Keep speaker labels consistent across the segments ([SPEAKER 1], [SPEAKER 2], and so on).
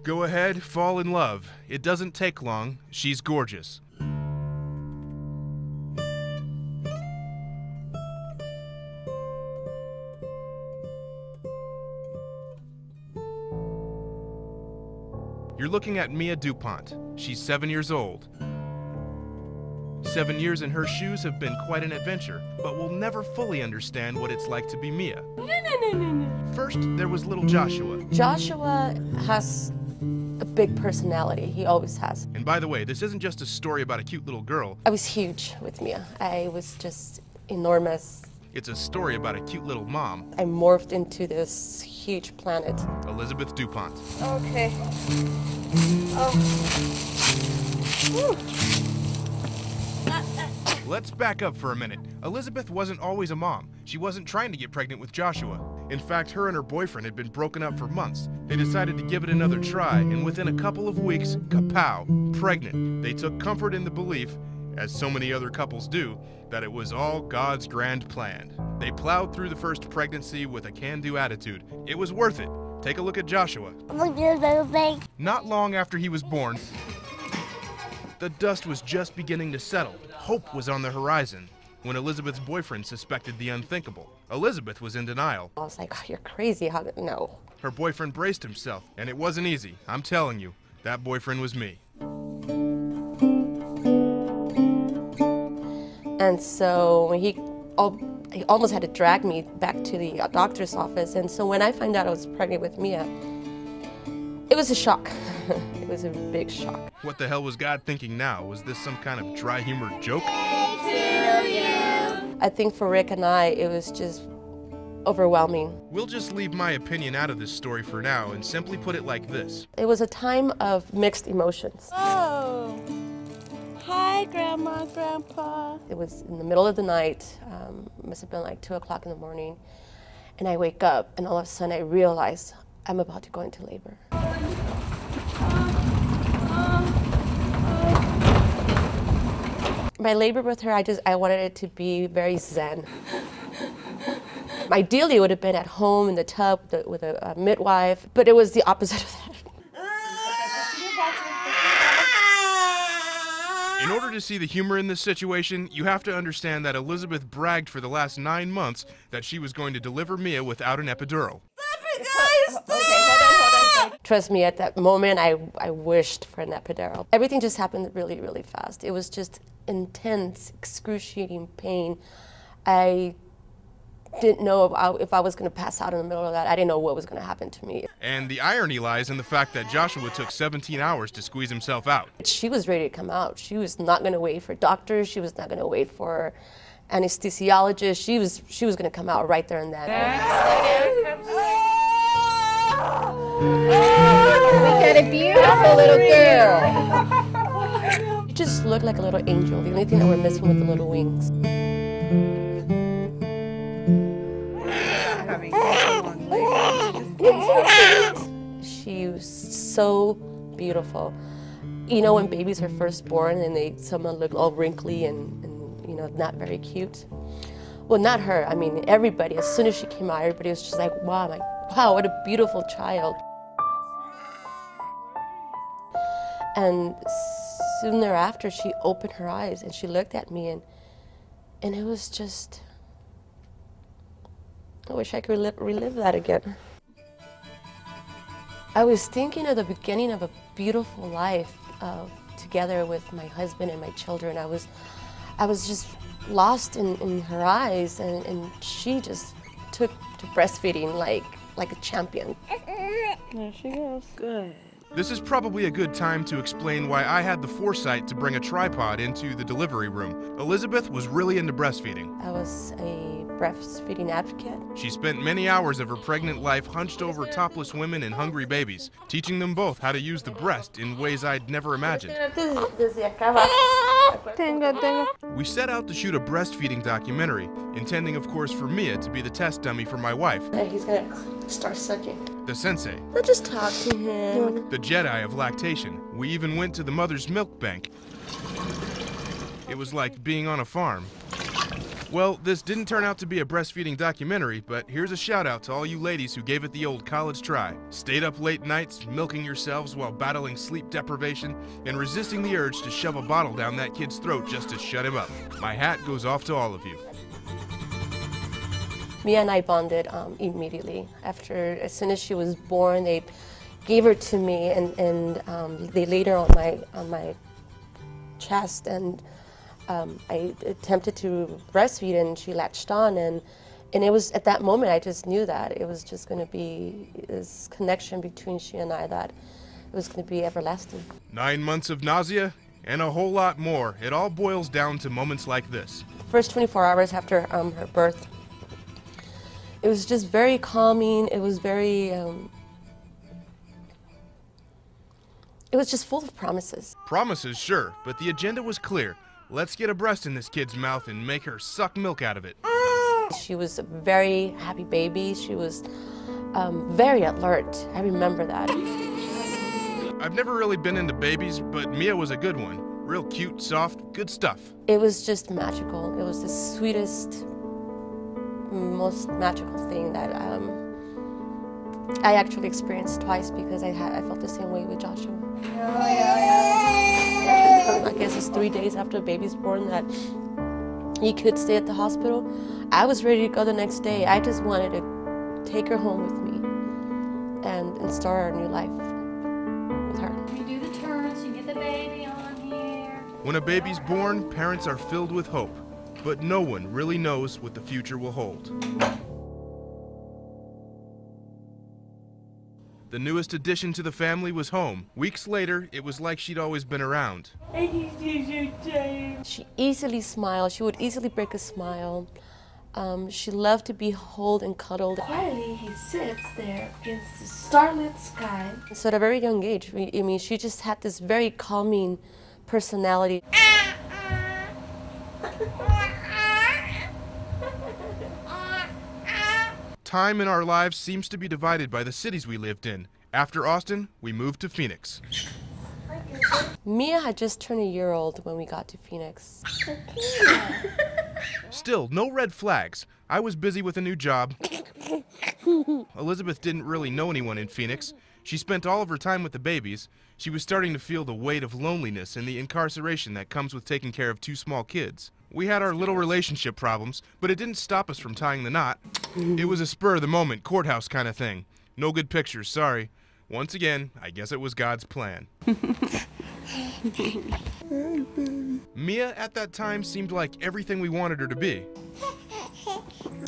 [SPEAKER 1] Go ahead, fall in love. It doesn't take long. She's gorgeous. You're looking at Mia Dupont. She's 7 years old. 7 years in her shoes have been quite an adventure, but we'll never fully understand what it's like to be Mia.
[SPEAKER 2] No.
[SPEAKER 1] First, there was little Joshua.
[SPEAKER 2] Joshua has a big personality. He always has.
[SPEAKER 1] And by the way, this isn't just a story about a cute little girl.
[SPEAKER 2] I was huge with Mia. I was just enormous.
[SPEAKER 1] It's a story about a cute little mom.
[SPEAKER 2] I morphed into this huge planet.
[SPEAKER 1] Elizabeth Dupont.
[SPEAKER 2] Okay. Oh.
[SPEAKER 1] Let's back up for a minute. Elizabeth wasn't always a mom. She wasn't trying to get pregnant with Joshua. In fact, her and her boyfriend had been broken up for months. They decided to give it another try, and within a couple of weeks, kapow, pregnant. They took comfort in the belief, as so many other couples do, that it was all God's grand plan. They plowed through the first pregnancy with a can-do attitude. It was worth it. Take a look at Joshua. Not long after he was born, the dust was just beginning to settle. Hope was on the horizon when Elizabeth's boyfriend suspected the unthinkable. Elizabeth was in denial.
[SPEAKER 2] I was like, oh, you're crazy. How did no?
[SPEAKER 1] Her boyfriend braced himself, and it wasn't easy. I'm telling you, that boyfriend was me.
[SPEAKER 2] And so he almost had to drag me back to the doctor's office. And so when I found out I was pregnant with Mia, it was a shock. It was a big shock.
[SPEAKER 1] What the hell was God thinking now? Was this some kind of dry humor joke?
[SPEAKER 2] I think for Rick and I, it was just overwhelming.
[SPEAKER 1] We'll just leave my opinion out of this story for now and simply put it like this.
[SPEAKER 2] It was a time of mixed emotions.
[SPEAKER 3] Oh. Hi, Grandma, Grandpa.
[SPEAKER 2] It was in the middle of the night, must have been like 2 o'clock in the morning, and I wake up and all of a sudden I realize I'm about to go into labor. My labor with her, I wanted it to be very zen. Ideally, it would have been at home in the tub with a midwife, but it was the opposite of that.
[SPEAKER 1] In order to see the humor in this situation, you have to understand that Elizabeth bragged for the last 9 months that she was going to deliver Mia without an epidural.
[SPEAKER 2] Trust me, at that moment, I wished for an epidural. Everything just happened really, really fast. It was just intense, excruciating pain. I didn't know if I was going to pass out in the middle of that. I didn't know what was going to happen to me.
[SPEAKER 1] And the irony lies in the fact that Joshua took 17 hours to squeeze himself out.
[SPEAKER 2] She was ready to come out. She was not going to wait for doctors. She was not going to wait for anesthesiologists. She was going to come out right there and then.
[SPEAKER 3] Look at a beautiful little girl.
[SPEAKER 2] She just looked like a little angel. The only thing that we're missing was the little wings. She was so beautiful. You know, when babies are first born and some look all wrinkly and you know, not very cute. Well, not her. I mean, everybody. As soon as she came out, everybody was just like, wow, what a beautiful child. And soon thereafter, she opened her eyes and she looked at me, and it was just, I wish I could relive that again. I was thinking of the beginning of a beautiful life together with my husband and my children. I was just lost in her eyes, and she just took to breastfeeding like a champion.
[SPEAKER 3] There she goes. Good.
[SPEAKER 1] This is probably a good time to explain why I had the foresight to bring a tripod into the delivery room. Elizabeth was really into breastfeeding.
[SPEAKER 2] I was a breastfeeding advocate.
[SPEAKER 1] She spent many hours of her pregnant life hunched over topless women and hungry babies, teaching them both how to use the breast in ways I'd never imagined. We set out to shoot a breastfeeding documentary, intending of course for Mia to be the test dummy for my wife.
[SPEAKER 2] And he's gonna start sucking.
[SPEAKER 1] The sensei.
[SPEAKER 2] Let's just talk to him.
[SPEAKER 1] The Jedi of lactation. We even went to the mother's milk bank. It was like being on a farm. Well, this didn't turn out to be a breastfeeding documentary, but here's a shout out to all you ladies who gave it the old college try. Stayed up late nights, milking yourselves while battling sleep deprivation and resisting the urge to shove a bottle down that kid's throat just to shut him up. My hat goes off to all of you.
[SPEAKER 2] Mia and I bonded immediately. As soon as she was born, they gave her to me, and they laid her on my chest, and I attempted to breastfeed, and she latched on, and it was at that moment I just knew that it was just going to be this connection between she and I, that it was going to be everlasting.
[SPEAKER 1] 9 months of nausea and a whole lot more. It all boils down to moments like this.
[SPEAKER 2] First 24 hours after her birth, it was just very calming. It was very, it was just full of promises.
[SPEAKER 1] Promises, sure, but the agenda was clear. Let's get a breast in this kid's mouth and make her suck milk out of it.
[SPEAKER 2] She was a very happy baby. She was very alert. I remember that.
[SPEAKER 1] I've never really been into babies, but Mia was a good one. Real cute, soft, good stuff.
[SPEAKER 2] It was just magical. It was the sweetest, most magical thing that I actually experienced twice, because I felt the same way with Joshua. I guess it's 3 days after the baby's born that he could stay at the hospital. I was ready to go the next day. I just wanted to take her home with me and start our new life with her.
[SPEAKER 4] You do the turns, you get the baby on here.
[SPEAKER 1] When a baby's born, parents are filled with hope, but no one really knows what the future will hold. The newest addition to the family was home. Weeks later, it was like she'd always been around.
[SPEAKER 2] She easily smiled. She would easily break a smile. She loved to be held and cuddled.
[SPEAKER 3] Quietly, he sits there against the starlit sky.
[SPEAKER 2] So at a very young age, I mean, she just had this very calming personality.
[SPEAKER 1] Time in our lives seems to be divided by the cities we lived in. After Austin, we moved to Phoenix.
[SPEAKER 2] Mia had just turned a year old when we got to Phoenix.
[SPEAKER 1] Still, no red flags. I was busy with a new job. Elizabeth didn't really know anyone in Phoenix. She spent all of her time with the babies. She was starting to feel the weight of loneliness and the incarceration that comes with taking care of 2 small kids. We had our little relationship problems, but it didn't stop us from tying the knot. It was a spur-of-the-moment courthouse kind of thing. No good pictures, sorry. Once again, I guess it was God's plan. Mia at that time seemed like everything we wanted her to be.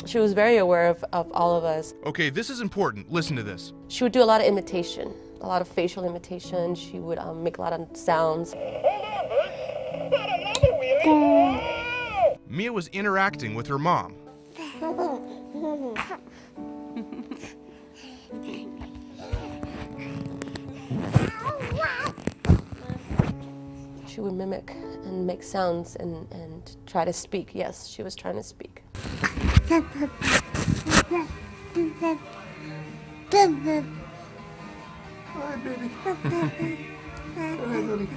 [SPEAKER 2] She was very aware of all of us.
[SPEAKER 1] Okay, this is important. Listen to this.
[SPEAKER 2] She would do a lot of imitation, a lot of facial imitation. She would make a lot of sounds.
[SPEAKER 1] Mia was interacting with her mom.
[SPEAKER 2] She would mimic and make sounds and try to speak. Yes, she was trying to speak.
[SPEAKER 1] Hi, baby. Hi, honey.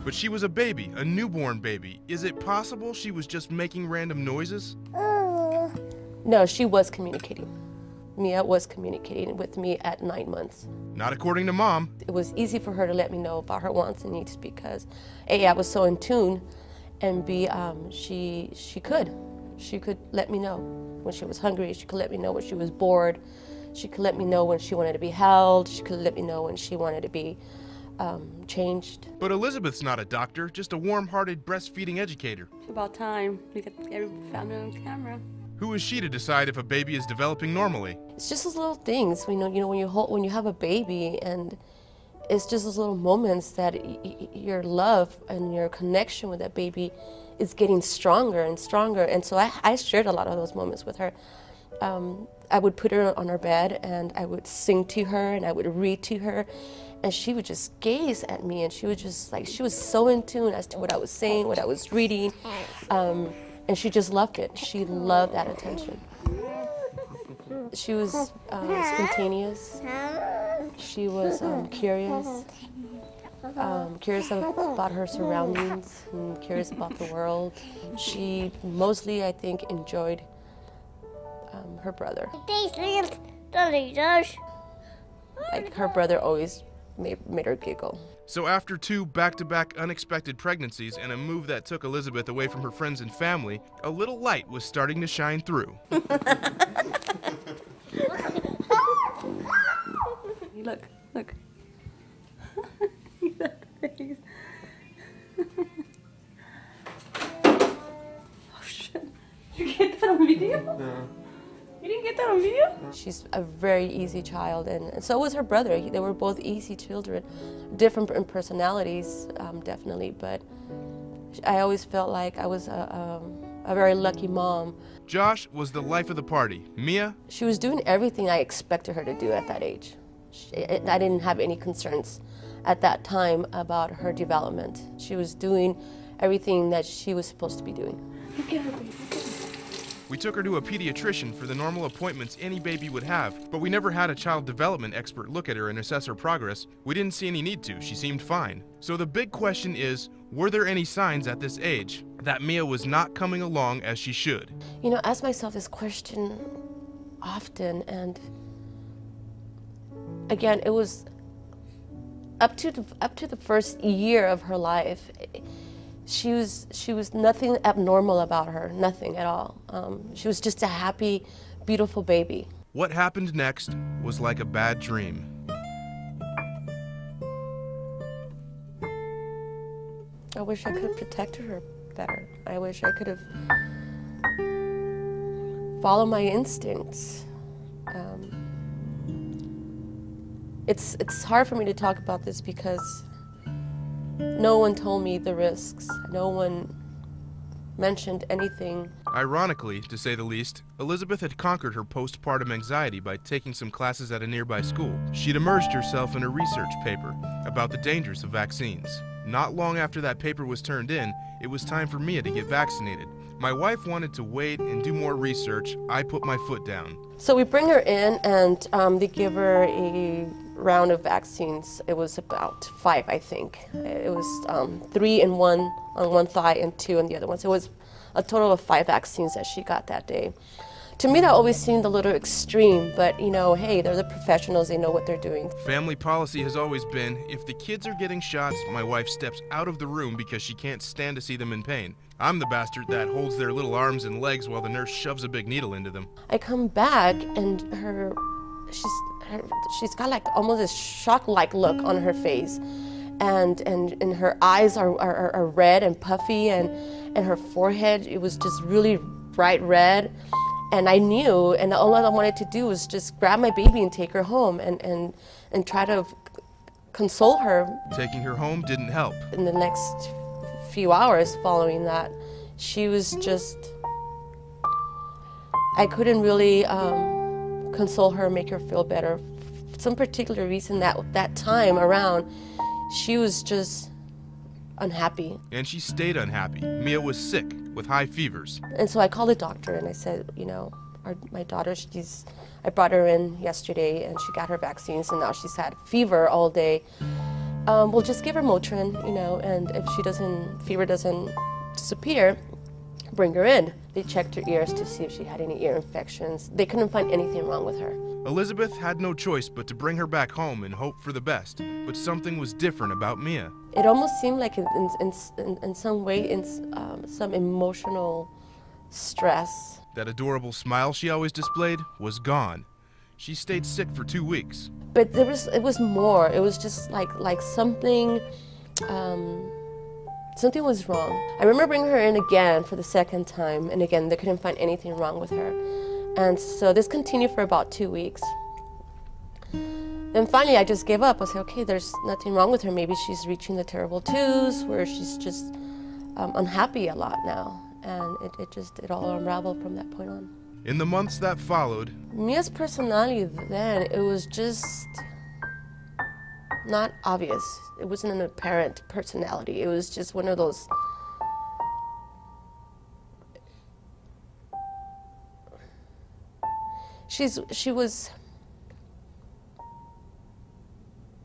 [SPEAKER 1] But she was a baby, a newborn baby. Is it possible she was just making random noises?
[SPEAKER 2] No, she was communicating. Mia was communicating with me at 9 months.
[SPEAKER 1] Not according to Mom.
[SPEAKER 2] It was easy for her to let me know about her wants and needs because A, I was so in tune, and B, she could let me know when she was hungry. She could let me know when she was bored. She could let me know when she wanted to be held. She could let me know when she wanted to be changed.
[SPEAKER 1] But Elizabeth's not a doctor, just a warm-hearted breastfeeding educator.
[SPEAKER 3] It's about time we got every family on camera.
[SPEAKER 1] Who is she to decide if a baby is developing normally?
[SPEAKER 2] It's just those little things, you know, when you have a baby, and it's just those little moments that your love and your connection with that baby is getting stronger and stronger. And so I shared a lot of those moments with her. I would put her on her bed and I would sing to her and I would read to her, and she would just gaze at me, and she would just she was so in tune as to what I was saying, what I was reading. And she just loved it. She loved that attention. She was spontaneous. She was curious. Curious about her surroundings and curious about the world. She mostly, I think, enjoyed her brother. Like, her brother always made her giggle.
[SPEAKER 1] So after 2 back-to-back unexpected pregnancies and a move that took Elizabeth away from her friends and family, a little light was starting to shine through.
[SPEAKER 2] Look. Face. Oh shit. Did you get that on video? No. You didn't get that on video? She's a very easy child, and so was her brother. They were both easy children. Different in personalities, definitely, but I always felt like I was a very lucky mom.
[SPEAKER 1] Josh was the life of the party. Mia?
[SPEAKER 2] She was doing everything I expected her to do at that age. I didn't have any concerns at that time about her development. She was doing everything that she was supposed to be doing. Look at her, baby.
[SPEAKER 1] We took her to a pediatrician for the normal appointments any baby would have, but we never had a child development expert look at her and assess her progress. We didn't see any need to. She seemed fine. So the big question is, were there any signs at this age that Mia was not coming along as she should?
[SPEAKER 2] You know, I ask myself this question often, and again, it was up to the first year of her life. She was nothing abnormal about her, nothing at all. She was just a happy, beautiful baby.
[SPEAKER 1] What happened next was like a bad dream.
[SPEAKER 2] I wish I could have protected her better. I wish I could have followed my instincts. It's hard for me to talk about this because no one told me the risks. No one mentioned anything.
[SPEAKER 1] Ironically, to say the least, Elizabeth had conquered her postpartum anxiety by taking some classes at a nearby school. She'd immersed herself in a research paper about the dangers of vaccines. Not long after that paper was turned in, it was time for Mia to get vaccinated. My wife wanted to wait and do more research. I put my foot down.
[SPEAKER 2] So we bring her in, and they give her a round of vaccines. It was about 5, I think. It was 3 in one on one thigh and 2 on the other one. So it was a total of 5 vaccines that she got that day. To me, that always seemed a little extreme, but you know, hey, they're the professionals, they know what they're doing.
[SPEAKER 1] Family policy has always been, if the kids are getting shots, my wife steps out of the room because she can't stand to see them in pain. I'm the bastard that holds their little arms and legs while the nurse shoves a big needle into them.
[SPEAKER 2] I come back and she's got like almost a shock-like look on her face, and her eyes are red and puffy, and her forehead, it was just really bright red. And I knew, and all I wanted to do was just grab my baby and take her home and try to console her.
[SPEAKER 1] Taking her home didn't help.
[SPEAKER 2] In the next few hours following that, she was just, I couldn't really console her, make her feel better. For some particular reason that time around, she was just unhappy.
[SPEAKER 1] And she stayed unhappy. Mia was sick with high fevers.
[SPEAKER 2] And so I called the doctor and I said, you know, my daughter, I brought her in yesterday and she got her vaccines and now she's had fever all day. We'll just give her Motrin, you know, and if fever doesn't disappear, bring her in. They checked her ears to see if she had any ear infections. They couldn't find anything wrong with her.
[SPEAKER 1] Elizabeth had no choice but to bring her back home and hope for the best, but something was different about Mia.
[SPEAKER 2] It almost seemed like in some way, some emotional stress.
[SPEAKER 1] That adorable smile she always displayed was gone. She stayed sick for 2 weeks.
[SPEAKER 2] But it was more. It was just like something, something was wrong. I remember bringing her in again for the second time, and again, they couldn't find anything wrong with her. And so this continued for about 2 weeks. Then finally, I just gave up. I said, okay, there's nothing wrong with her. Maybe she's reaching the terrible 2s, where she's just unhappy a lot now. And it all unraveled from that point on.
[SPEAKER 1] In the months that followed,
[SPEAKER 2] Mia's personality then, it was just not obvious. It wasn't an apparent personality. It was just one of those She was,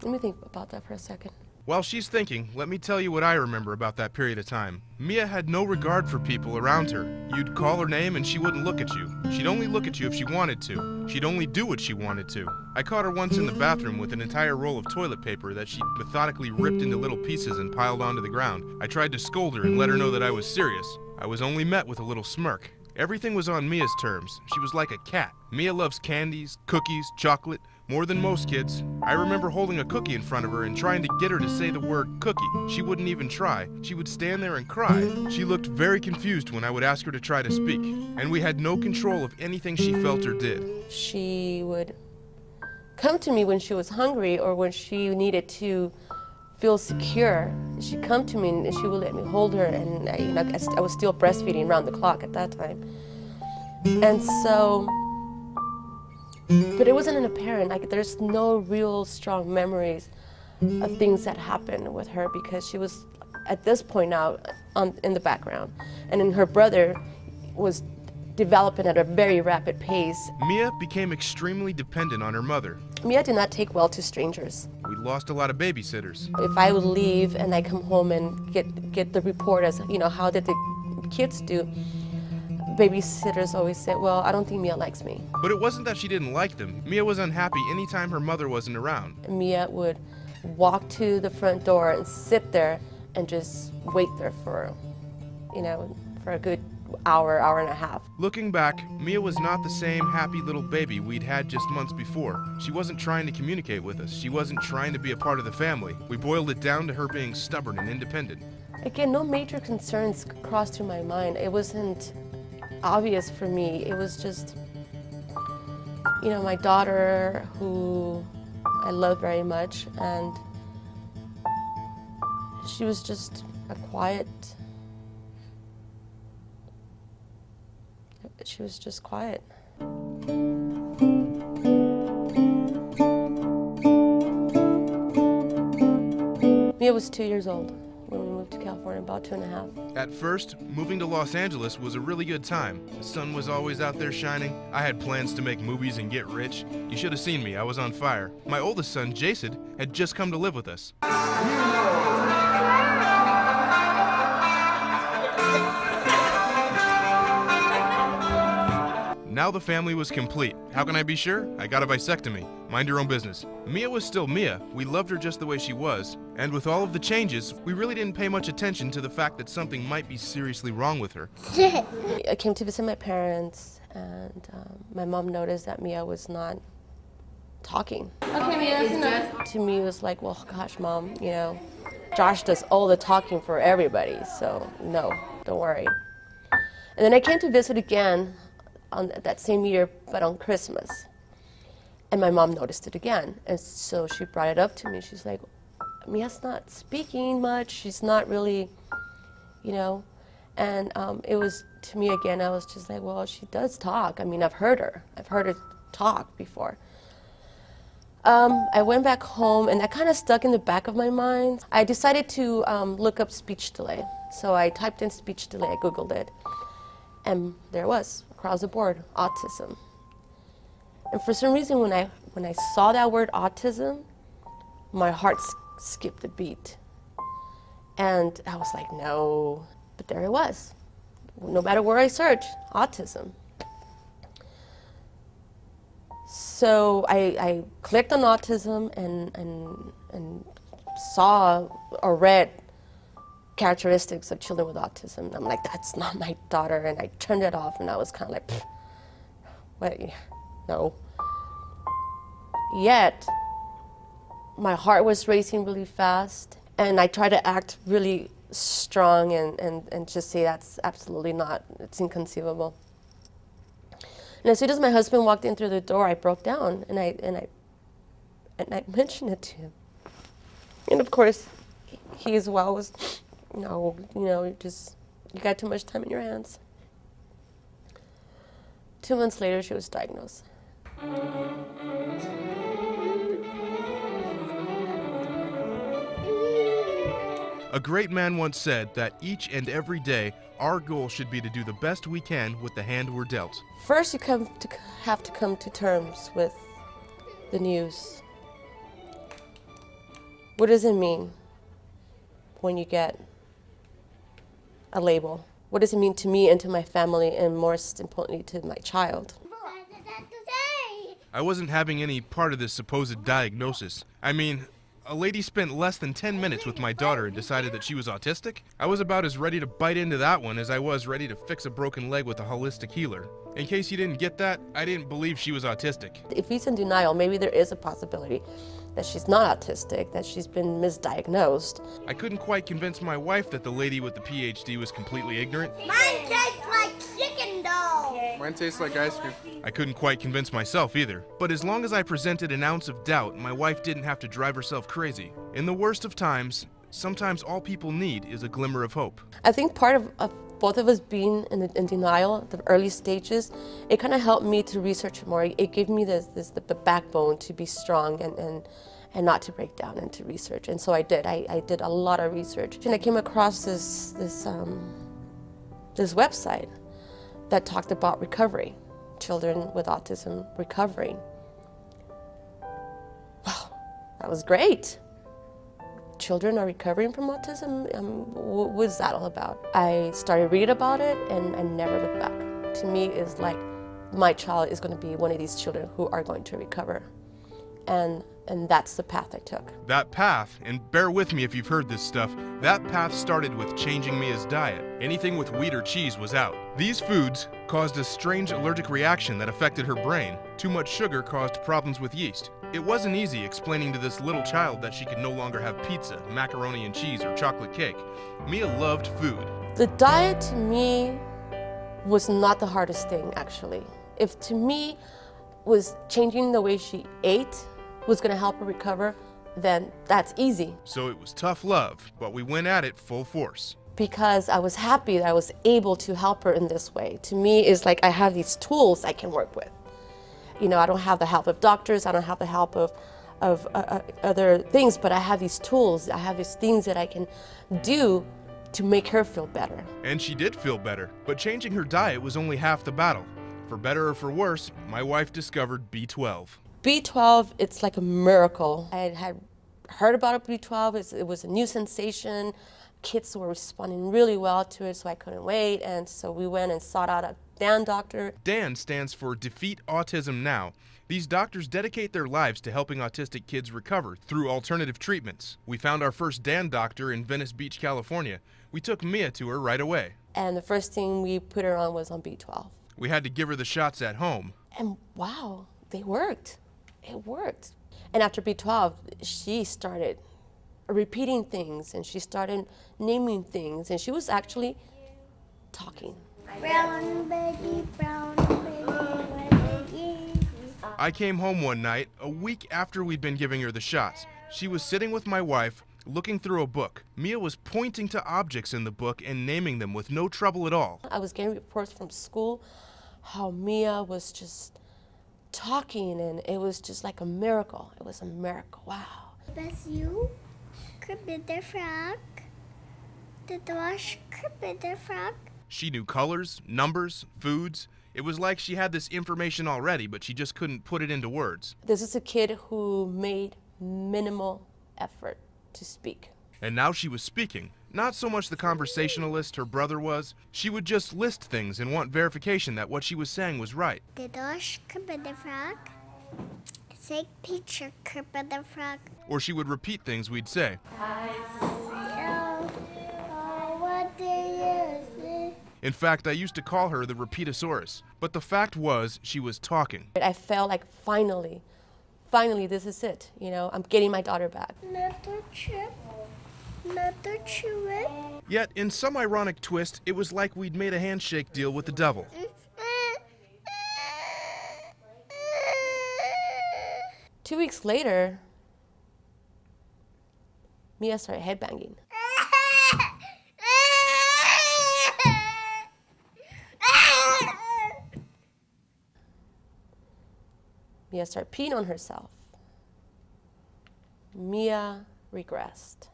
[SPEAKER 2] let me think about that for a second.
[SPEAKER 1] While she's thinking, let me tell you what I remember about that period of time. Mia had no regard for people around her. You'd call her name and she wouldn't look at you. She'd only look at you if she wanted to. She'd only do what she wanted to. I caught her once in the bathroom with an entire roll of toilet paper that she methodically ripped into little pieces and piled onto the ground. I tried to scold her and let her know that I was serious. I was only met with a little smirk. Everything was on Mia's terms. She was like a cat. Mia loves candies, cookies, chocolate, more than most kids. I remember holding a cookie in front of her and trying to get her to say the word cookie. She wouldn't even try. She would stand there and cry. She looked very confused when I would ask her to try to speak, and we had no control of anything she felt or did.
[SPEAKER 2] She would come to me when she was hungry or when she needed to feel secure. She'd come to me and she would let me hold her, and I was still breastfeeding around the clock at that time. And so, but it wasn't apparent. Like, there's no real strong memories of things that happened with her because she was, at this point now, in the background. And then her brother was developing at a very rapid pace.
[SPEAKER 1] Mia became extremely dependent on her mother.
[SPEAKER 2] Mia did not take well to strangers.
[SPEAKER 1] We lost a lot of babysitters.
[SPEAKER 2] If I would leave and I come home and get the report as, how did the kids do, babysitters always said, well, I don't think Mia likes me.
[SPEAKER 1] But it wasn't that she didn't like them. Mia was unhappy anytime her mother wasn't around.
[SPEAKER 2] Mia would walk to the front door and sit there and just wait there for a good hour, hour and a half.
[SPEAKER 1] Looking back, Mia was not the same happy little baby we'd had just months before. She wasn't trying to communicate with us. She wasn't trying to be a part of the family. We boiled it down to her being stubborn and independent.
[SPEAKER 2] Again, no major concerns crossed through my mind. It wasn't obvious for me. It was just, my daughter, who I love very much, and she was just she was just quiet. Mia was 2 years old when we moved to California, about 2.5.
[SPEAKER 1] At first, moving to Los Angeles was a really good time. The sun was always out there shining. I had plans to make movies and get rich. You should have seen me, I was on fire. My oldest son, Jason, had just come to live with us. Now the family was complete. How can I be sure? I got a vasectomy. Mind your own business. Mia was still Mia. We loved her just the way she was. And with all of the changes, we really didn't pay much attention to the fact that something might be seriously wrong with her.
[SPEAKER 2] I came to visit my parents, and my mom noticed that Mia was not talking.
[SPEAKER 4] Okay, Mia, that's enough.
[SPEAKER 2] To me, it was like, well, gosh, Mom, Josh does all the talking for everybody, so no, don't worry. And then I came to visit again on that same year, but on Christmas. And my mom noticed it again. And so she brought it up to me. She's like, Mia's not speaking much. She's not really, And it was, to me again, I was just like, well, she does talk. I mean, I've heard her talk before. I went back home, and that kind of stuck in the back of my mind. I decided to look up speech delay. So I typed in speech delay, I Googled it. And there it was, across the board, autism. And for some reason, when I saw that word autism, my heart skipped a beat. And I was like, no, but there it was. No matter where I search, autism. So I clicked on autism and saw or read characteristics of children with autism. And I'm like, that's not my daughter. And I turned it off, and I was kind of like, wait, no. Yet, my heart was racing really fast, and I tried to act really strong and just say that's absolutely not, it's inconceivable. And as soon as my husband walked in through the door, I broke down, and I mentioned it to him. And of course, he as well was, no, you got too much time in your hands. 2 months later, she was diagnosed.
[SPEAKER 1] A great man once said that each and every day, our goal should be to do the best we can with the hand we're dealt.
[SPEAKER 2] First, you have to come to terms with the news. What does it mean when you get a label? What does it mean to me and to my family, and most importantly to my child?
[SPEAKER 1] I wasn't having any part of this supposed diagnosis. I mean, a lady spent less than 10 minutes with my daughter and decided that she was autistic? I was about as ready to bite into that one as I was ready to fix a broken leg with a holistic healer. In case you didn't get that, I didn't believe she was autistic.
[SPEAKER 2] If he's in denial, maybe there is a possibility that she's not autistic, that she's been misdiagnosed.
[SPEAKER 1] I couldn't quite convince my wife that the lady with the PhD was completely ignorant.
[SPEAKER 5] Mine tastes like chicken dough.
[SPEAKER 6] Mine tastes like ice cream.
[SPEAKER 1] I couldn't quite convince myself either. But as long as I presented an ounce of doubt, my wife didn't have to drive herself crazy. In the worst of times, sometimes all people need is a glimmer of hope.
[SPEAKER 2] I think part of both of us being in denial, the early stages, it kind of helped me to research more. It gave me the backbone to be strong and not to break down and to research. And so I did. I did a lot of research. And I came across this website that talked about recovery, children with autism recovering. Wow, that was great. Children are recovering from autism? What was that all about? I started reading about it and I never looked back. To me, it's like my child is going to be one of these children who are going to recover. And that's the path I took.
[SPEAKER 1] That path, and bear with me if you've heard this stuff, that path started with changing Mia's diet. Anything with wheat or cheese was out. These foods caused a strange allergic reaction that affected her brain. Too much sugar caused problems with yeast. It wasn't easy explaining to this little child that she could no longer have pizza, macaroni and cheese, or chocolate cake. Mia loved food.
[SPEAKER 2] The diet to me was not the hardest thing, actually. If to me was changing the way she ate was going to help her recover, then that's easy.
[SPEAKER 1] So it was tough love, but we went at it full force.
[SPEAKER 2] Because I was happy that I was able to help her in this way. To me, it's like I have these tools I can work with. You know, I don't have the help of doctors, I don't have the help of other things, but I have these tools, I have these things that I can do to make her feel better.
[SPEAKER 1] And she did feel better, but changing her diet was only half the battle. For better or for worse, my wife discovered B12.
[SPEAKER 2] B12, it's like a miracle. I had heard about B12, it was a new sensation. Kids were responding really well to it, so I couldn't wait, and so we went and sought out a DAN doctor.
[SPEAKER 1] DAN stands for Defeat Autism Now. These doctors dedicate their lives to helping autistic kids recover through alternative treatments. We found our first DAN doctor in Venice Beach, California. We took Mia to her right away.
[SPEAKER 2] And the first thing we put her on was on B12.
[SPEAKER 1] We had to give her the shots at home.
[SPEAKER 2] And wow, they worked. It worked. And after B12, she started repeating things, and she started naming things, and she was actually talking.
[SPEAKER 5] Brown baby, baby.
[SPEAKER 1] I came home one night, a week after we'd been giving her the shots. She was sitting with my wife, looking through a book. Mia was pointing to objects in the book and naming them with no trouble at all.
[SPEAKER 2] I was getting reports from school how Mia was just talking, and it was just like a miracle. It was a miracle. Wow.
[SPEAKER 5] Best you could be the frog. The wash could be the frog.
[SPEAKER 1] She knew colors, numbers, foods. It was like she had this information already, but she just couldn't put it into words.
[SPEAKER 2] This is a kid who made minimal effort to speak.
[SPEAKER 1] And now she was speaking. Not so much the conversationalist her brother was. She would just list things and want verification that what she was saying was right.
[SPEAKER 5] The wash could be the frog. Take picture could be the frog.
[SPEAKER 1] Or she would repeat things we'd say.
[SPEAKER 5] What do you see?
[SPEAKER 1] In fact, I used to call her the Repeatosaurus. But the fact was, she was talking.
[SPEAKER 2] I felt like finally, this is it. You know, I'm getting my daughter back.
[SPEAKER 5] Not the chip. Not the chew.
[SPEAKER 1] Yet, in some ironic twist, it was like we'd made a handshake deal with the devil.
[SPEAKER 2] 2 weeks later, Mia started headbanging. Mia started peeing on herself. Mia regressed.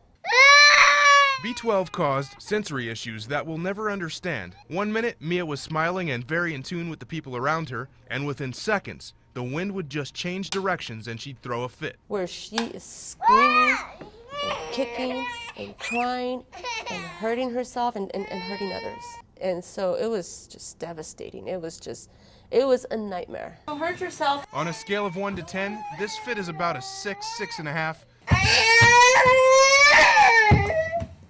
[SPEAKER 1] B12 caused sensory issues that we'll never understand. One minute, Mia was smiling and very in tune with the people around her, and within seconds, the wind would just change directions and she'd throw a fit.
[SPEAKER 2] Where she is screaming and kicking and crying and hurting herself and hurting others. And so it was just devastating. It was a nightmare. Don't hurt yourself.
[SPEAKER 1] On a scale of 1 to 10, this fit is about a 6, 6.5.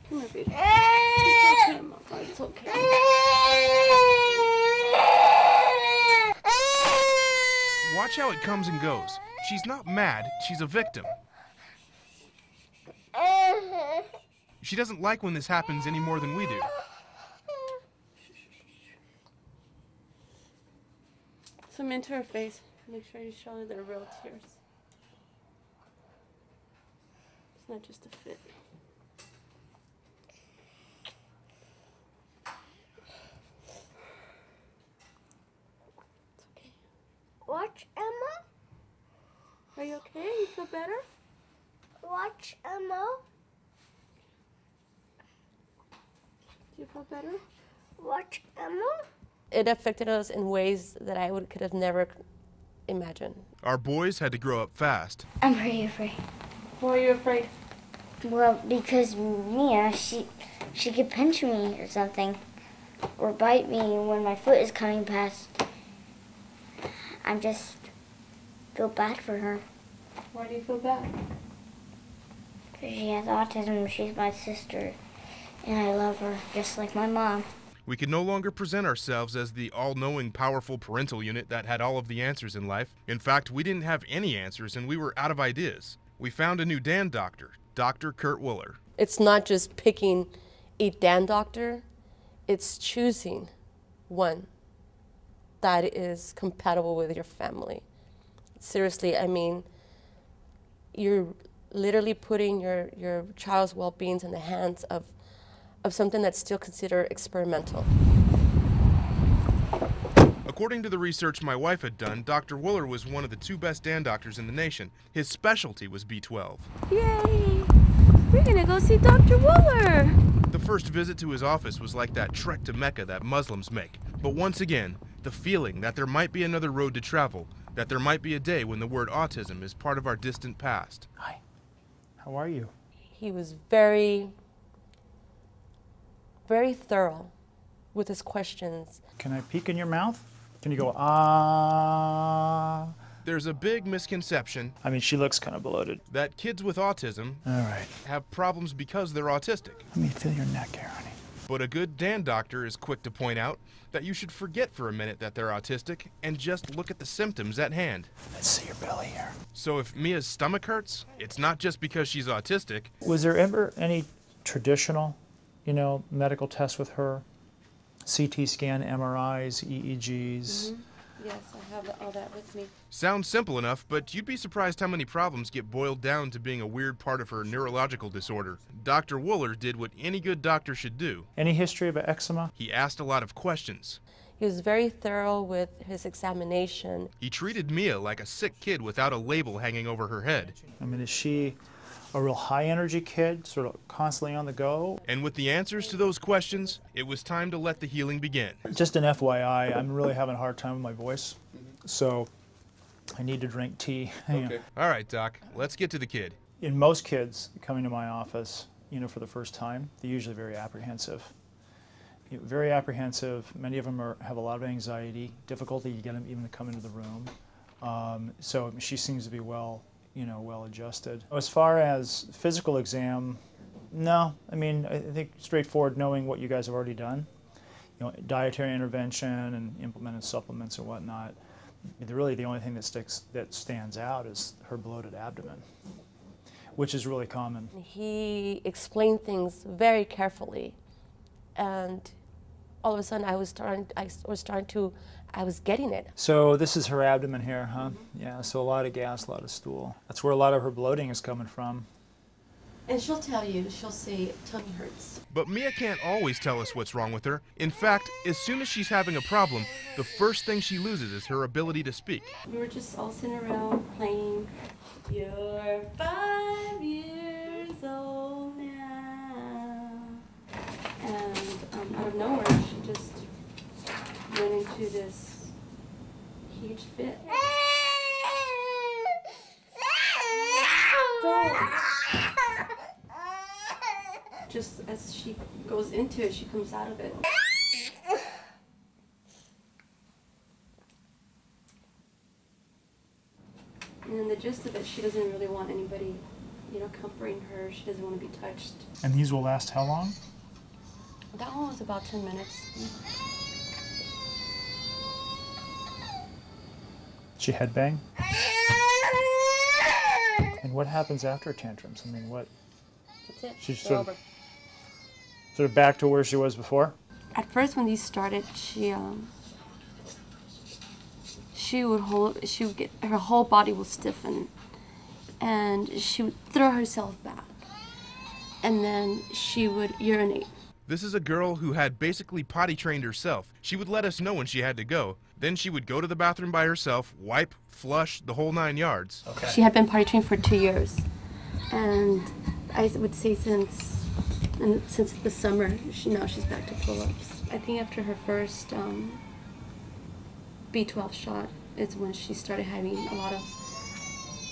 [SPEAKER 2] Come here, baby. It's okay, Mom. It's okay.
[SPEAKER 1] Watch how it comes and goes. She's not mad, she's a victim. She doesn't like when this happens any more than we do.
[SPEAKER 2] Zoom into her face. Make sure you show her the real tears. It's not just a fit. It's okay.
[SPEAKER 5] Watch Emma.
[SPEAKER 2] Are you okay? You feel better?
[SPEAKER 5] Watch Emma.
[SPEAKER 2] Do you feel better?
[SPEAKER 5] Watch Emma.
[SPEAKER 2] It affected us in ways that I could have never imagined.
[SPEAKER 1] Our boys had to grow up fast.
[SPEAKER 5] I'm pretty afraid.
[SPEAKER 2] Why are you afraid?
[SPEAKER 5] Well, because Mia, she could pinch me or something, or bite me when my foot is coming past. I just feel bad for her.
[SPEAKER 2] Why do you feel bad?
[SPEAKER 5] Because she has autism. She's my sister, and I love her just like my mom.
[SPEAKER 1] We could no longer present ourselves as the all-knowing, powerful parental unit that had all of the answers in life. In fact, we didn't have any answers and we were out of ideas. We found a new Dan doctor, Dr. Kurt Willer.
[SPEAKER 2] It's not just picking a Dan doctor, it's choosing one that is compatible with your family. Seriously, I mean, you're literally putting your child's well-being in the hands of something that's still considered experimental.
[SPEAKER 1] According to the research my wife had done, Dr. Willer was one of the 2 best Dan doctors in the nation. His specialty was B12.
[SPEAKER 2] Yay! We're gonna go see Dr. Willer!
[SPEAKER 1] The first visit to his office was like that trek to Mecca that Muslims make. But once again, the feeling that there might be another road to travel, that there might be a day when the word autism is part of our distant past.
[SPEAKER 6] Hi, how are you?
[SPEAKER 2] He was very thorough with his questions.
[SPEAKER 6] Can I peek in your mouth? Can you go, ah?
[SPEAKER 1] There's a big misconception
[SPEAKER 6] I mean, she looks kind of bloated.
[SPEAKER 1] that kids with autism
[SPEAKER 6] All right,
[SPEAKER 1] have problems because they're autistic.
[SPEAKER 6] let me feel your neck here, honey.
[SPEAKER 1] But a good Dan doctor is quick to point out that you should forget for a minute that they're autistic and just look at the symptoms at hand.
[SPEAKER 6] Let's see your belly here.
[SPEAKER 1] So if Mia's stomach hurts, it's not just because she's autistic.
[SPEAKER 6] Was there ever any traditional, medical tests with her? CT scan, MRIs, EEGs?
[SPEAKER 2] Yes, I have all that with me.
[SPEAKER 1] Sounds simple enough, but you'd be surprised how many problems get boiled down to being a weird part of her neurological disorder. Dr. Willer did what any good doctor should do.
[SPEAKER 6] Any history of eczema?
[SPEAKER 1] He asked a lot of questions.
[SPEAKER 2] He was very thorough with his examination.
[SPEAKER 1] He treated Mia like a sick kid without a label hanging over her head.
[SPEAKER 6] I mean, is she a real high-energy kid, sort of constantly on the go?
[SPEAKER 1] And with the answers to those questions, it was time to let the healing begin.
[SPEAKER 6] Just an FYI, I'm really having a hard time with my voice, so I need to drink tea.
[SPEAKER 1] Okay. All right, Doc, let's get to the kid.
[SPEAKER 6] In most kids coming to my office, for the first time, they're usually very apprehensive. Very apprehensive. Many of them have a lot of anxiety, difficulty to get them even to come into the room. So she seems to be well adjusted. As far as physical exam, no. I mean, I think straightforward, knowing what you guys have already done. Dietary intervention and implemented supplements and whatnot. Really, the only thing that stands out is her bloated abdomen, which is really common.
[SPEAKER 2] He explained things very carefully, and all of a sudden I was getting it.
[SPEAKER 6] So this is her abdomen here, huh? Yeah, so a lot of gas, a lot of stool. That's where a lot of her bloating is coming from.
[SPEAKER 2] And she'll tell you, she'll say, tummy hurts.
[SPEAKER 1] But Mia can't always tell us what's wrong with her. In fact, as soon as she's having a problem, the first thing she loses is her ability to speak.
[SPEAKER 2] We were just all sitting around playing, "You're 5 years old now."
[SPEAKER 3] cage fit. Just as she goes into it, she comes out of it. And in the gist of it, she doesn't really want anybody, comforting her. She doesn't want to be touched.
[SPEAKER 6] And these will last how long?
[SPEAKER 3] That one was about 10 minutes.
[SPEAKER 6] She headbang? And what happens after tantrums? I mean, what?
[SPEAKER 2] That's it.
[SPEAKER 6] She's
[SPEAKER 2] They're over.
[SPEAKER 6] sort of back to where she was before?
[SPEAKER 3] At first, when these started, she would get, her whole body will stiffen, and she would throw herself back, and then she would urinate.
[SPEAKER 1] This is a girl who had basically potty trained herself. She would let us know when she had to go. Then she would go to the bathroom by herself, wipe, flush, the whole 9 yards.
[SPEAKER 6] Okay.
[SPEAKER 3] She had been potty trained for 2 years, and I would say since the summer, now she's back to pull-ups. I think after her first B12 shot is when she started having a lot of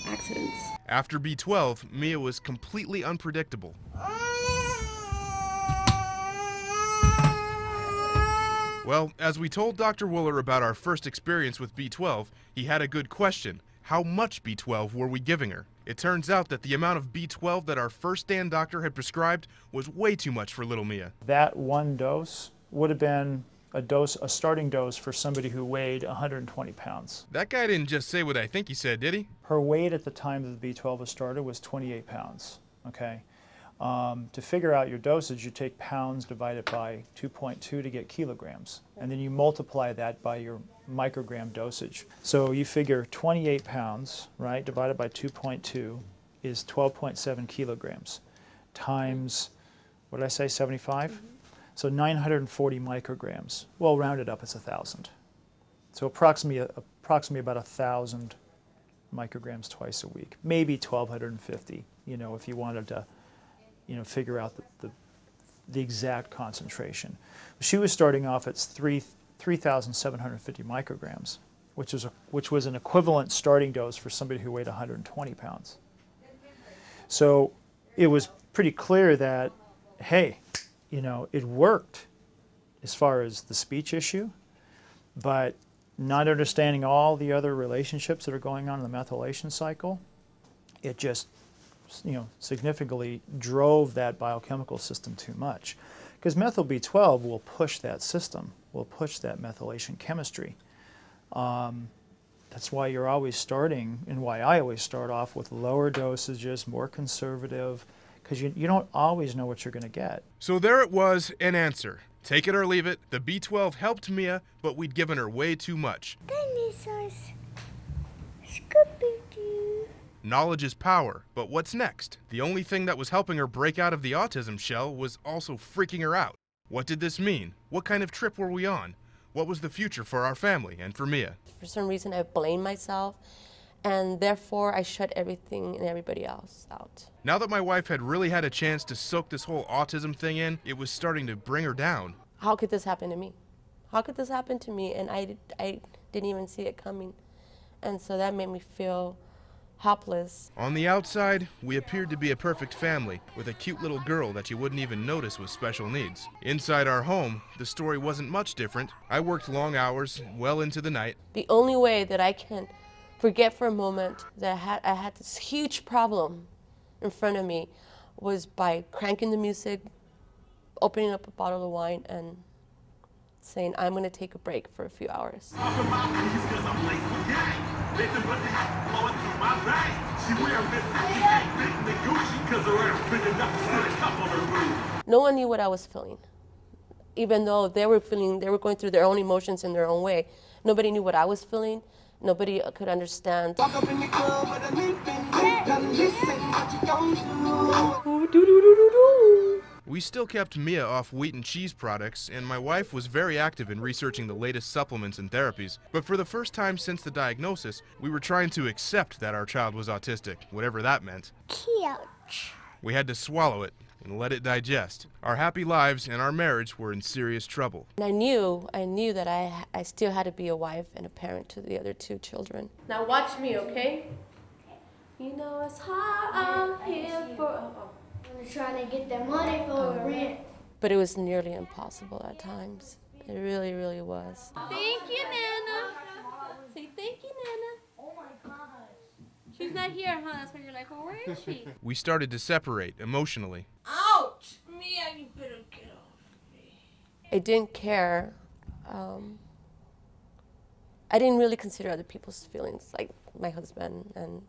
[SPEAKER 3] accidents.
[SPEAKER 1] After B12, Mia was completely unpredictable. Well, as we told Dr. Wooler about our first experience with B12, he had a good question. How much B12 were we giving her? It turns out that the amount of B12 that our first stand doctor had prescribed was way too much for little Mia.
[SPEAKER 6] That one dose would have been a starting dose for somebody who weighed 120 pounds.
[SPEAKER 1] That guy didn't just say what I think he said, did he?
[SPEAKER 6] Her weight at the time that the B12 was started was 28 pounds, okay? To figure out your dosage, you take pounds divided by 2.2 to get kilograms, and then you multiply that by your microgram dosage. So you figure 28 pounds, right, divided by 2.2 is 12.7 kilograms times, what did I say, 75? Mm-hmm. So 940 micrograms. Well, rounded up, it's 1,000. So approximately about 1,000 micrograms twice a week, maybe 1,250, if you wanted to figure out the exact concentration. She was starting off at 3,750 micrograms, which was an equivalent starting dose for somebody who weighed 120 pounds. So it was pretty clear that, hey, it worked as far as the speech issue, but not understanding all the other relationships that are going on in the methylation cycle, it just significantly drove that biochemical system too much. Because methyl B12 will push that system, will push that methylation chemistry. That's why you're always starting, and why I always start off with lower dosages, more conservative, because you don't always know what you're going to get.
[SPEAKER 1] So there it was, an answer. Take it or leave it, the B12 helped Mia, but we'd given her way too much.
[SPEAKER 5] Dinosaurs. Scooby-Doo.
[SPEAKER 1] Knowledge is power, but what's next? The only thing that was helping her break out of the autism shell was also freaking her out. What did this mean? What kind of trip were we on? What was the future for our family and for Mia?
[SPEAKER 2] For some reason, I blame myself, and therefore I shut everything and everybody else out.
[SPEAKER 1] Now that my wife had really had a chance to soak this whole autism thing in, it was starting to bring her down.
[SPEAKER 2] How could this happen to me? How could this happen to me? And I didn't even see it coming. And so that made me feel helpless.
[SPEAKER 1] On the outside, we appeared to be a perfect family, with a cute little girl that you wouldn't even notice with special needs. Inside our home, the story wasn't much different. I worked long hours, well into the night.
[SPEAKER 2] The only way that I can forget for a moment that I had this huge problem in front of me was by cranking the music, opening up a bottle of wine, and saying, I'm going to take a break for a few hours. No one knew what I was feeling. Even though they were going through their own emotions in their own way. Nobody knew what I was feeling. Nobody could understand.
[SPEAKER 1] We still kept Mia off wheat and cheese products, and my wife was very active in researching the latest supplements and therapies. But for the first time since the diagnosis, we were trying to accept that our child was autistic, whatever that meant.
[SPEAKER 5] Cute.
[SPEAKER 1] We had to swallow it, and let it digest. Our happy lives and our marriage were in serious trouble.
[SPEAKER 2] And I knew that I still had to be a wife and a parent to the other 2 children. Now watch me, okay? You know it's hard out here for...
[SPEAKER 5] I'm trying to get that money for rent.
[SPEAKER 2] But it was nearly impossible at times. It really, really was.
[SPEAKER 3] Thank you, Nana. Say thank you, Nana.
[SPEAKER 5] Oh my gosh.
[SPEAKER 3] She's not here, huh? That's why you're like, well, where is she?
[SPEAKER 1] We started to separate emotionally.
[SPEAKER 3] Ouch! Mia, you better get off me.
[SPEAKER 2] I didn't care. I didn't really consider other people's feelings, like my husband and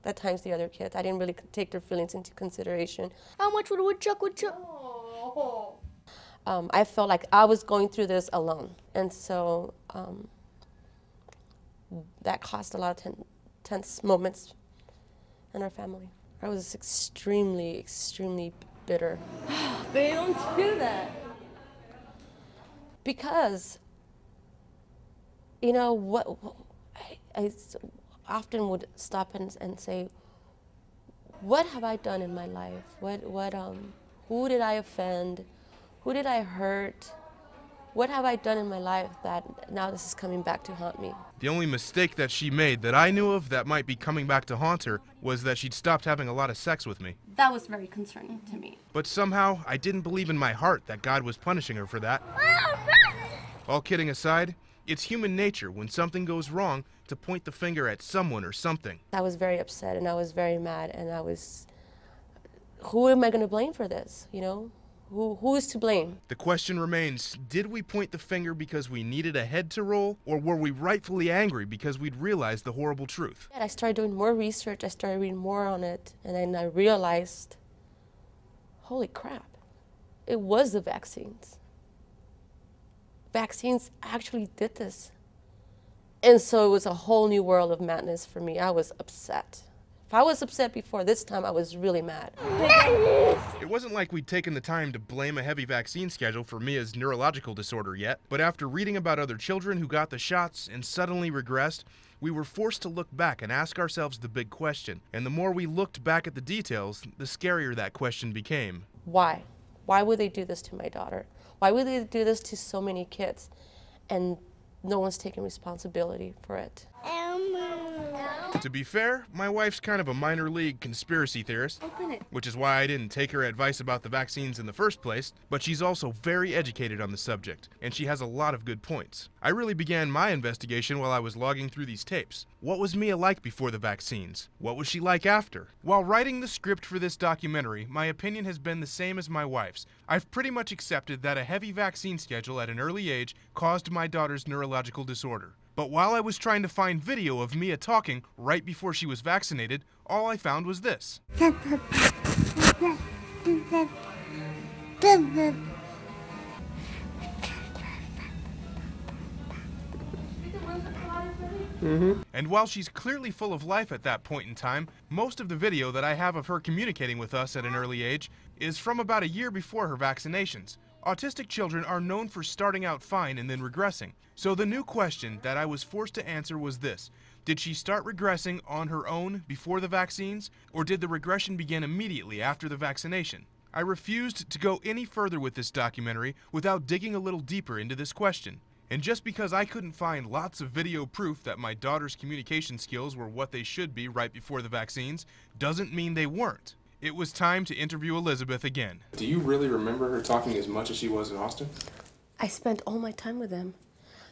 [SPEAKER 2] at times the other kids. I didn't really take their feelings into consideration. How much would a woodchuck? I felt like I was going through this alone. And so that caused a lot of tense moments in our family. I was extremely, extremely bitter.
[SPEAKER 3] They don't do that.
[SPEAKER 2] Because, you know, I often would stop and say, what have I done in my life? Who did I offend? Who did I hurt? What have I done in my life that now this is coming back to haunt me?
[SPEAKER 1] The only mistake that she made that I knew of that might be coming back to haunt her was that she'd stopped having a lot of sex with me.
[SPEAKER 3] That was very concerning to me.
[SPEAKER 1] But somehow, I didn't believe in my heart that God was punishing her for that. All kidding aside, it's human nature when something goes wrong to point the finger at someone or something.
[SPEAKER 2] I was very upset and I was very mad and who am I going to blame for this, you know? Who is to blame?
[SPEAKER 1] The question remains, did we point the finger because we needed a head to roll, or were we rightfully angry because we'd realized the horrible truth?
[SPEAKER 2] I started doing more research, I started reading more on it, and then I realized, holy crap, it was the vaccines. Vaccines actually did this. And so it was a whole new world of madness for me. I was upset. If I was upset before, this time I was really mad.
[SPEAKER 1] It wasn't like we'd taken the time to blame a heavy vaccine schedule for Mia's neurological disorder yet, but after reading about other children who got the shots and suddenly regressed, we were forced to look back and ask ourselves the big question. And the more we looked back at the details, the scarier that question became.
[SPEAKER 2] Why? Why would they do this to my daughter? Why would they do this to so many kids? And no one's taking responsibility for it.
[SPEAKER 1] To be fair, my wife's kind of a minor league conspiracy theorist, which is why I didn't take her advice about the vaccines in the first place, but she's also very educated on the subject, and she has a lot of good points. I really began my investigation while I was logging through these tapes. What was Mia like before the vaccines? What was she like after? While writing the script for this documentary, my opinion has been the same as my wife's. I've pretty much accepted that a heavy vaccine schedule at an early age caused my daughter's neurological disorder. But while I was trying to find video of Mia talking right before she was vaccinated, all I found was this. And while she's clearly full of life at that point in time, most of the video that I have of her communicating with us at an early age is from about a year before her vaccinations. Autistic children are known for starting out fine and then regressing. So the new question that I was forced to answer was this: did she start regressing on her own before the vaccines, or did the regression begin immediately after the vaccination? I refused to go any further with this documentary without digging a little deeper into this question. And just because I couldn't find lots of video proof that my daughter's communication skills were what they should be right before the vaccines, doesn't mean they weren't. It was time to interview Elizabeth again.
[SPEAKER 7] Do you really remember her talking as much as she was in Austin?
[SPEAKER 2] I spent all my time with them.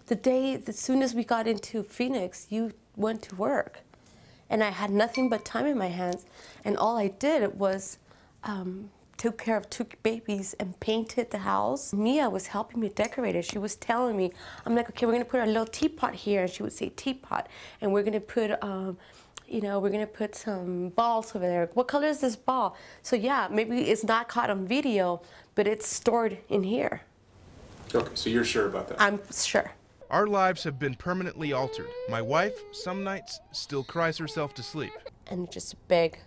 [SPEAKER 2] As soon as we got into Phoenix, you went to work. And I had nothing but time in my hands. And all I did was took care of 2 babies and painted the house. Mia was helping me decorate it. She was telling me, I'm like, okay, we're gonna put a little teapot here. And she would say teapot. And we're gonna put, we're gonna put some balls over there. What color is this ball? So yeah, maybe it's not caught on video, but it's stored in here.
[SPEAKER 7] Okay, so you're sure about that?
[SPEAKER 2] I'm sure.
[SPEAKER 1] Our lives have been permanently altered. My wife, some nights, still cries herself to sleep.
[SPEAKER 2] And just beg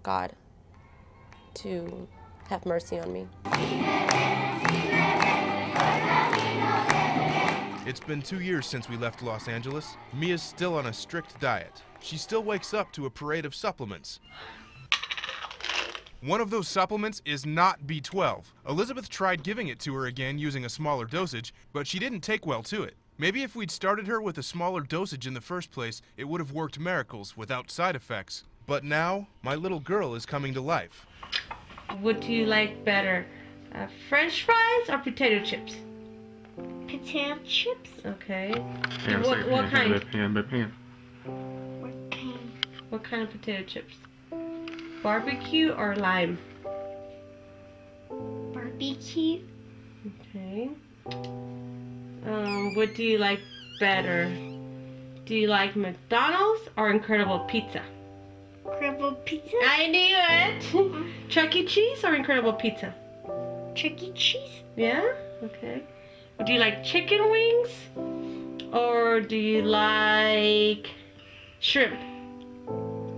[SPEAKER 2] God to have mercy on me.
[SPEAKER 1] It's been 2 years since we left Los Angeles. Mia's still on a strict diet. She still wakes up to a parade of supplements. One of those supplements is not B12. Elizabeth tried giving it to her again using a smaller dosage, but she didn't take well to it. Maybe if we'd started her with a smaller dosage in the first place, it would have worked miracles without side effects. But now, my little girl is coming to life.
[SPEAKER 8] What do you like better, French fries or potato chips?
[SPEAKER 5] Potato chips?
[SPEAKER 8] Okay.
[SPEAKER 7] What kind? Pan by pan.
[SPEAKER 5] What kind?
[SPEAKER 8] What kind of potato chips? Barbecue or lime?
[SPEAKER 5] Barbecue.
[SPEAKER 8] Okay. What do you like better? Do you like McDonald's or Incredible Pizza?
[SPEAKER 5] Incredible Pizza.
[SPEAKER 8] I knew it! Chuck E. Cheese or Incredible Pizza?
[SPEAKER 5] Chuck E. Cheese.
[SPEAKER 8] Yeah? Okay. Do you like chicken wings? Or do you like shrimp?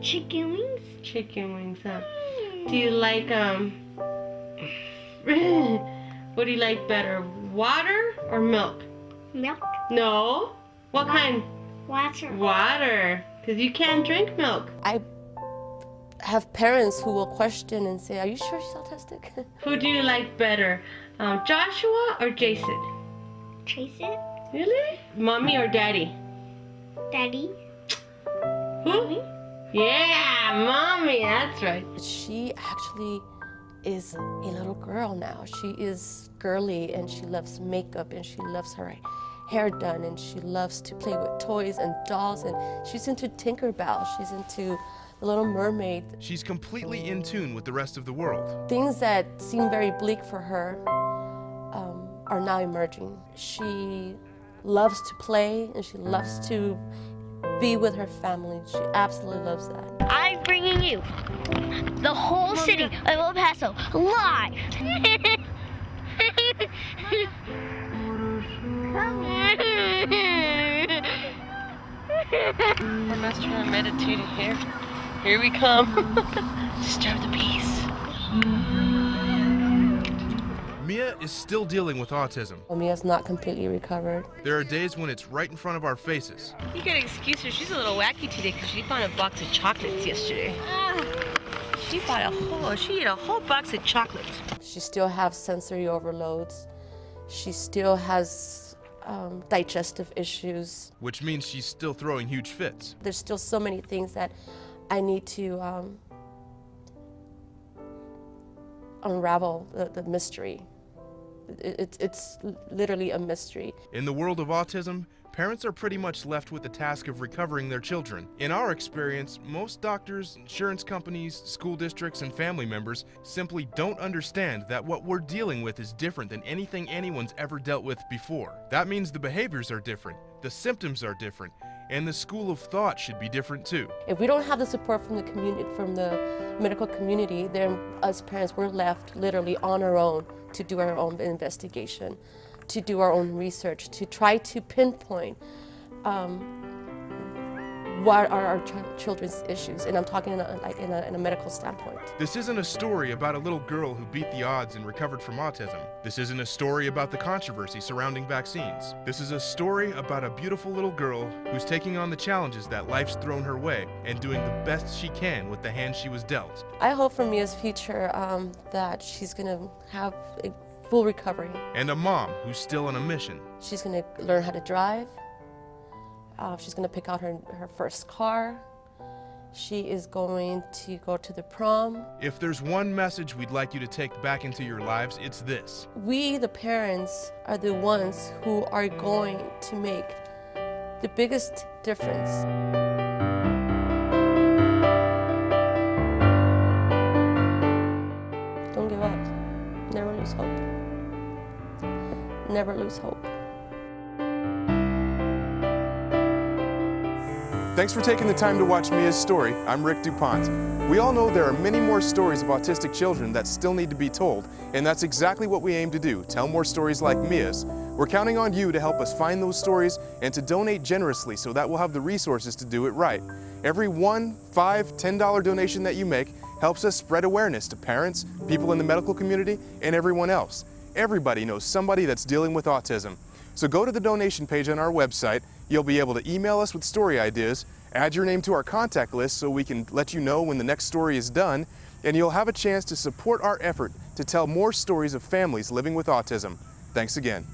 [SPEAKER 5] Chicken wings.
[SPEAKER 8] Chicken wings, huh? Do you like, what do you like better, water or milk?
[SPEAKER 5] Milk.
[SPEAKER 8] No. What kind?
[SPEAKER 5] Water.
[SPEAKER 8] Water. Because you can't drink milk.
[SPEAKER 2] I have parents who will question and say, are you sure she's autistic?
[SPEAKER 8] Who do you like better, Joshua or Jason?
[SPEAKER 5] Jason.
[SPEAKER 8] Really? Mommy or daddy?
[SPEAKER 5] Daddy.
[SPEAKER 8] Who?
[SPEAKER 5] Mommy.
[SPEAKER 8] Yeah, mommy, that's right.
[SPEAKER 2] She actually is a little girl now. She is girly and she loves makeup and she loves her hair done and she loves to play with toys and dolls and she's into Tinkerbell. She's into The Little Mermaid.
[SPEAKER 1] She's completely in tune with the rest of the world.
[SPEAKER 2] Things that seem very bleak for her are now emerging. She loves to play and she loves to be with her family. She absolutely loves that.
[SPEAKER 5] I'm bringing you the whole city of El Paso live.
[SPEAKER 8] We're mastering our meditating here. Here we come. Disturb the peace.
[SPEAKER 1] Mia is still dealing with autism.
[SPEAKER 2] Mia's not completely recovered.
[SPEAKER 1] There are days when it's right in front of our faces.
[SPEAKER 8] You gotta excuse her. She's a little wacky today because she found a box of chocolates yesterday. She ate a whole box of chocolates.
[SPEAKER 2] She still has sensory overloads. She still has digestive issues.
[SPEAKER 1] Which means she's still throwing huge fits.
[SPEAKER 2] There's still so many things that I need to unravel the mystery. It's literally a mystery.
[SPEAKER 1] In the world of autism, parents are pretty much left with the task of recovering their children. In our experience, most doctors, insurance companies, school districts, and family members simply don't understand that what we're dealing with is different than anything anyone's ever dealt with before. That means the behaviors are different, the symptoms are different, and the school of thought should be different too.
[SPEAKER 2] If we don't have the support from the community, from the medical community, then us parents, we're left literally on our own to do our own investigation, to do our own research, to try to pinpoint what are our children's issues. And I'm talking in a medical standpoint.
[SPEAKER 1] This isn't a story about a little girl who beat the odds and recovered from autism. This isn't a story about the controversy surrounding vaccines. This is a story about a beautiful little girl who's taking on the challenges that life's thrown her way and doing the best she can with the hand she was dealt.
[SPEAKER 2] I hope for Mia's future that she's gonna have a full recovery.
[SPEAKER 1] And a mom who's still on a mission.
[SPEAKER 2] She's gonna learn how to drive. She's going to pick out her first car. She is going to go to the prom.
[SPEAKER 1] If there's one message we'd like you to take back into your lives, it's this.
[SPEAKER 2] We, the parents, are the ones who are going to make the biggest difference. Don't give up. Never lose hope. Never lose hope.
[SPEAKER 7] Thanks for taking the time to watch Mia's story. I'm Rick Dupont. We all know there are many more stories of autistic children that still need to be told, and that's exactly what we aim to do, tell more stories like Mia's. We're counting on you to help us find those stories and to donate generously so that we'll have the resources to do it right. Every $1, $5, $10 donation that you make helps us spread awareness to parents, people in the medical community, and everyone else. Everybody knows somebody that's dealing with autism. So go to the donation page on our website. You'll be able to email us with story ideas, Add your name to our contact list so we can let you know when the next story is done, and you'll have a chance to support our effort to tell more stories of families living with autism. Thanks again.